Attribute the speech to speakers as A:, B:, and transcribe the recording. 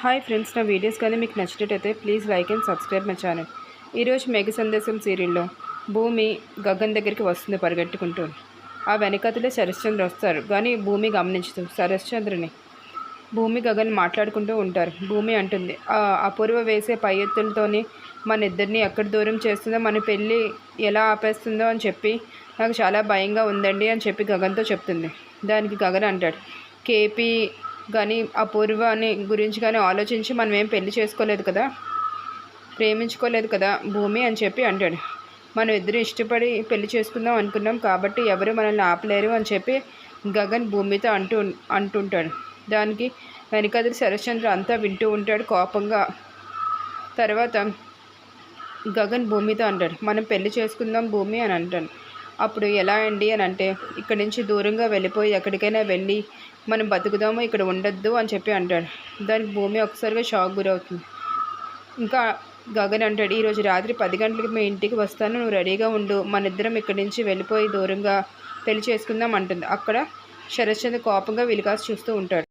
A: Hi friends, నా videos కానీ మీకు నచ్చినట్టయితే please like and subscribe my channel. ఈరోజు మేఘ సందేశం సీరియల్లో భూమి గగన్ దగ్గరికి వస్తుంది పరిగెట్టుకుంటూ. ఆ వెనకతలే శరశ్చంద్ర వస్తారు, కానీ భూమి గమనించదు శరశ్చంద్రని. భూమి గగన్ మాట్లాడుకుంటూ ఉంటారు. భూమి అంటుంది, అపూర్వ వేసే పై ఎత్తులతోని మన ఇద్దరిని ఎక్కడ దూరం చేస్తుందో, మన పెళ్ళి ఎలా ఆపేస్తుందో అని చెప్పి నాకు చాలా భయంగా ఉందండి అని చెప్పి గగన్తో చెప్తుంది. దానికి గగన్ అంటాడు, కేపీ కానీ అపూర్వని గురించి కానీ ఆలోచించి మనం ఏం పెళ్లి చేసుకోలేదు కదా, ప్రేమించుకోలేదు కదా భూమి అని చెప్పి అంటాడు. మనం ఇద్దరు ఇష్టపడి పెళ్లి చేసుకుందాం అనుకున్నాం, కాబట్టి ఎవరు మనల్ని ఆపలేరు అని చెప్పి గగన్ భూమితో అంటుంటాడు. దానికి వెనకదిరి శరశ్చంద్ర అంతా వింటూ ఉంటాడు కోపంగా. తర్వాత గగన్ భూమితో అంటాడు, మనం పెళ్లి చేసుకుందాం భూమి అని అంటాను. అప్పుడు ఎలా అండి అని అంటే, ఇక్కడి నుంచి దూరంగా వెళ్ళిపోయి ఎక్కడికైనా వెళ్ళి మనం బతుకుదాము, ఇక్కడ ఉండొద్దు అని చెప్పి అంటాడు. దానికి భూమి ఒకసారిగా షాక్ గురవుతుంది. ఇంకా గగన్ అంటాడు, ఈరోజు రాత్రి 10 గంటలకి మీ ఇంటికి వస్తాను, నువ్వు రెడీగా ఉండు, మన ఇద్దరం ఇక్కడి నుంచి వెళ్ళిపోయి దూరంగా పెళ్లి చేసుకుందాం అంటుంది. అక్కడ శరశ్చంద్ర కోపంగా విలికాసి చూస్తూ ఉంటాడు.